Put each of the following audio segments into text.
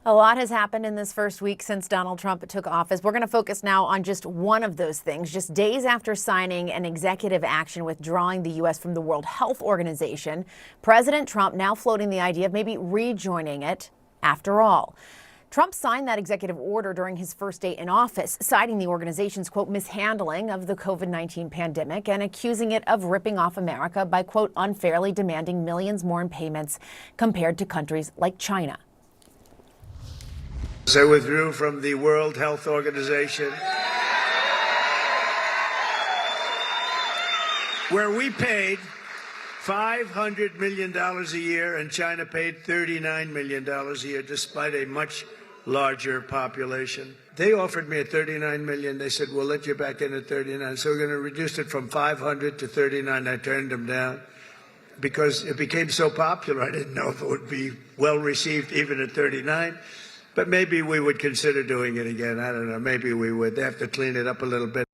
A lot has happened in this first week since Donald Trump took office. We're going to focus now on just one of those things. Just days after signing an executive action withdrawing the U.S. from the World Health Organization, President Trump now floating the idea of maybe rejoining it after all. Trump signed that executive order during his first day in office, citing the organization's, quote, mishandling of the COVID-19 pandemic and accusing it of ripping off America by, quote, unfairly demanding millions more in payments compared to countries like China. I withdrew from the World Health Organization, where we paid $500 million a year and China paid $39 million a year, despite a much larger population. They offered me at $39 million. They said, we'll let you back in at 39. So we're going to reduce it from 500 to 39. I turned them down because it became so popular. I didn't know if it would be well received even at 39. But maybe we would consider doing it again. I don't know. Maybe we would. They have to clean it up a little bit.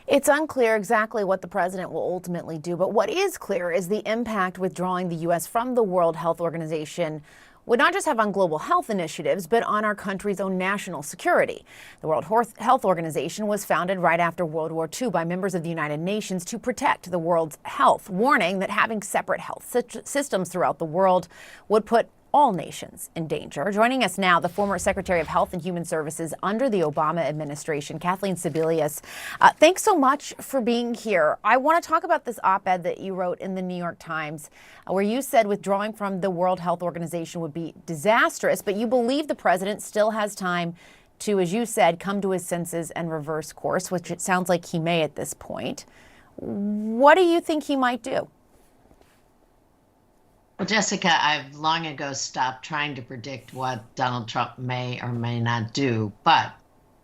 It's unclear exactly what the president will ultimately do, but what is clear is the impact withdrawing the U.S. from the World Health Organization would not just have on global health initiatives, but on our country's own national security. The World Health Organization was founded right after World War II by members of the United Nations to protect the world's health, warning that having separate health systems throughout the world would put all nations in danger. Joining us now, the former Secretary of Health and Human Services under the Obama administration, Kathleen Sebelius. Thanks so much for being here. I want to talk about this op-ed that you wrote in the New York Times, where you said withdrawing from the World Health Organization would be disastrous, but you believe the president still has time to, as you said, come to his senses and reverse course, which it sounds like he may at this point. What do you think he might do? Well, Jessica, I've long ago stopped trying to predict what Donald Trump may or may not do. But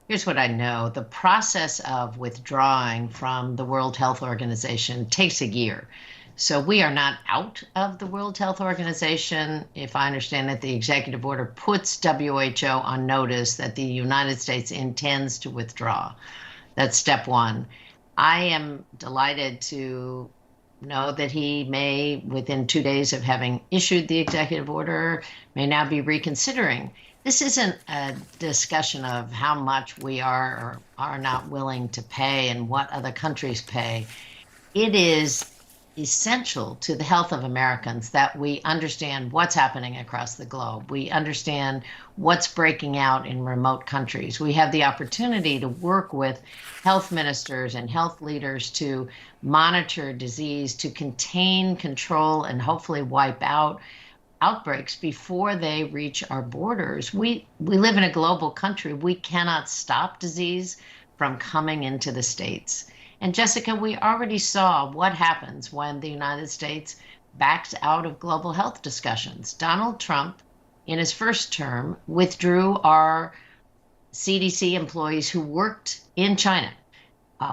here's what I know. The process of withdrawing from the World Health Organization takes a year. So we are not out of the World Health Organization. If I understand it, the executive order puts WHO on notice that the United States intends to withdraw. That's step one. I am delighted to know that he may, within 2 days of having issued the executive order, may now be reconsidering. This isn't a discussion of how much we are or are not willing to pay and what other countries pay. It is essential to the health of Americans that we understand what's happening across the globe. We understand what's breaking out in remote countries. We have the opportunity to work with health ministers and health leaders to monitor disease, to contain, control, and hopefully wipe out outbreaks before they reach our borders. We live in a global country. We cannot stop disease from coming into the States. And Jessica, we already saw what happens when the United States backs out of global health discussions. Donald Trump, in his first term, withdrew our CDC employees who worked in China,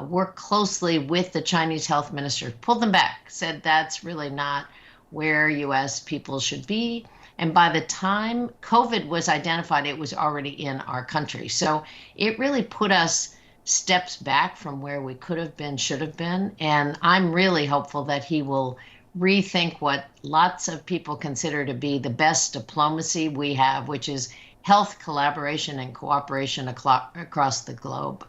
worked closely with the Chinese health minister, pulled them back, said that's really not where U.S. people should be. And by the time COVID was identified, it was already in our country. So it really put us steps back from where we could have been, should have been. And I'm really hopeful that he will rethink what lots of people consider to be the best diplomacy we have, which is health collaboration and cooperation across the globe.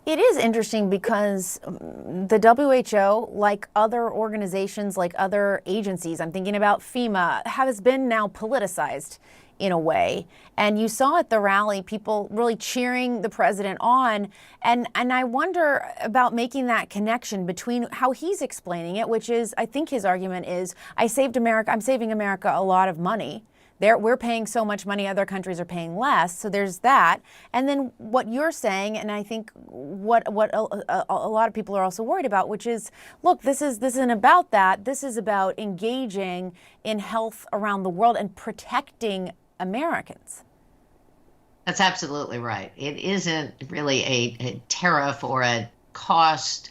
It is interesting because the WHO, like other organizations, like other agencies, I'm thinking about FEMA, has been now politicized in a way. And you saw at the rally people really cheering the president on. And I wonder about making that connection between how he's explaining it, which is, I think his argument is, I'm saving America a lot of money. We're paying so much money, other countries are paying less. So there's that. And then what you're saying, and I think what a lot of people are also worried about, which is, look, this isn't about that. This is about engaging in health around the world and protecting Americans. That's absolutely right. It isn't really a tariff or a cost.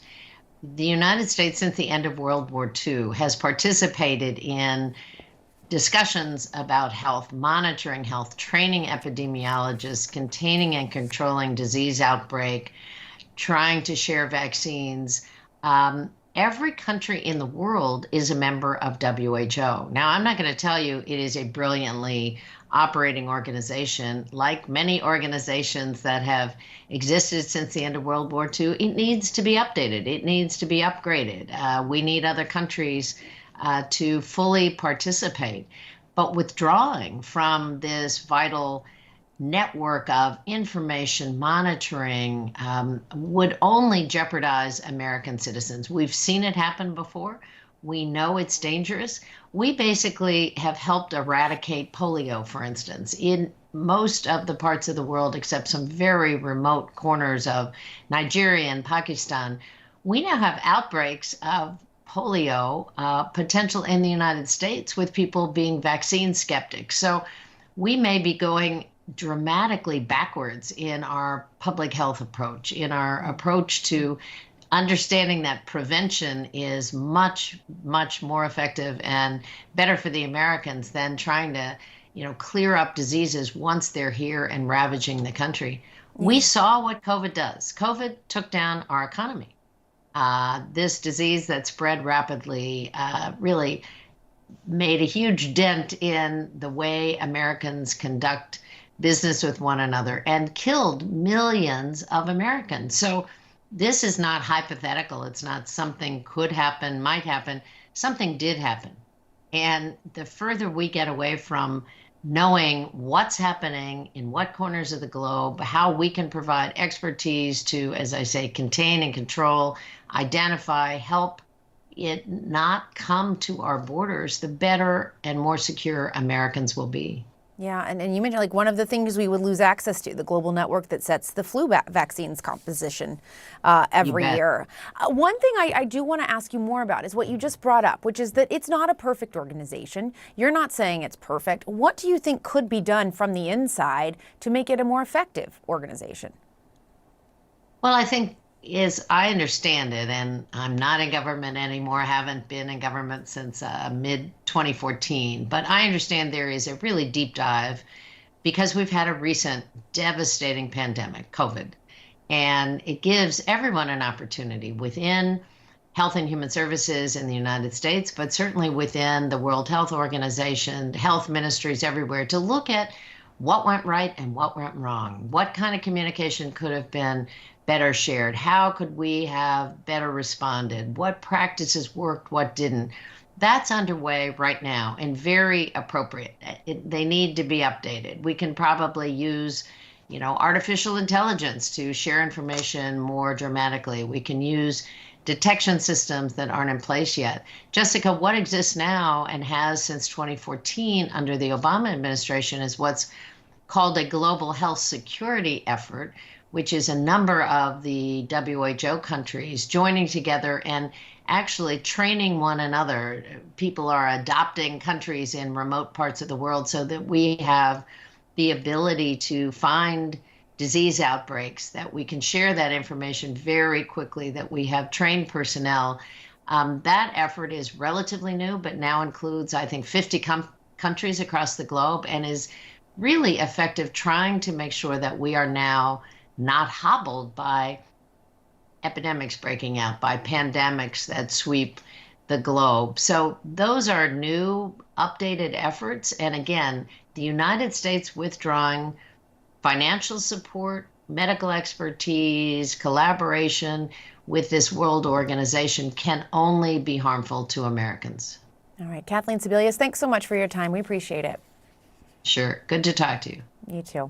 The United States, since the end of World War II, has participated in discussions about health, monitoring health, training epidemiologists, containing and controlling disease outbreak, trying to share vaccines. every country in the world is a member of WHO. Now, I'm not going to tell you it is a brilliantly operating organization. Like many organizations that have existed since the end of World War II, it needs to be updated. It needs to be upgraded. We need other countries to fully participate. But withdrawing from this vital network of information monitoring would only jeopardize American citizens. We've seen it happen before. We know it's dangerous. We basically have helped eradicate polio, for instance, in most of the parts of the world, except some very remote corners of Nigeria and Pakistan. We now have outbreaks of polio potential in the United States with people being vaccine skeptics. So we may be going dramatically backwards in our public health approach, in our approach to understanding that prevention is much, much more effective and better for the Americans than trying to, clear up diseases once they're here and ravaging the country. We saw what COVID does. COVID took down our economy. This disease that spread rapidly really made a huge dent in the way Americans conduct business with one another and killed millions of Americans. So this is not hypothetical. It's not something could happen, might happen. Something did happen. And the further we get away from knowing what's happening in what corners of the globe, how we can provide expertise to, as I say, contain and control, identify, help it not come to our borders, the better and more secure Americans will be. Yeah, and you mentioned one of the things we would lose access to, the global network that sets the flu vaccines composition every year. One thing I do want to ask you more about is what you just brought up, which is that it's not a perfect organization. You're not saying it's perfect. What do you think could be done from the inside to make it a more effective organization? Well, I think, as I understand it, and I'm not in government anymore, haven't been in government since mid-2014, but I understand there is a really deep dive because we've had a recent devastating pandemic, COVID, and it gives everyone an opportunity within Health and Human Services in the United States, but certainly within the World Health Organization, health ministries everywhere, to look at what went right and what went wrong. What kind of communication could have been better shared? How could we have better responded? What practices worked, what didn't? That's underway right now and very appropriate. They need to be updated. We can probably use, artificial intelligence to share information more dramatically. We can use detection systems that aren't in place yet. Jessica, what exists now and has since 2014 under the Obama administration is what's called a global health security effort, which is a number of the WHO countries joining together and actually training one another. People are adopting countries in remote parts of the world so that we have the ability to find disease outbreaks, that we can share that information very quickly, that we have trained personnel. That effort is relatively new, but now includes, I think, 50 countries across the globe and is really effective, trying to make sure that we are now not hobbled by epidemics breaking out, by pandemics that sweep the globe. So those are new, updated efforts. And again, the United States withdrawing financial support, medical expertise, collaboration with this world organization can only be harmful to Americans. All right, Kathleen Sebelius, thanks so much for your time. We appreciate it. Sure. Good to talk to you. You too.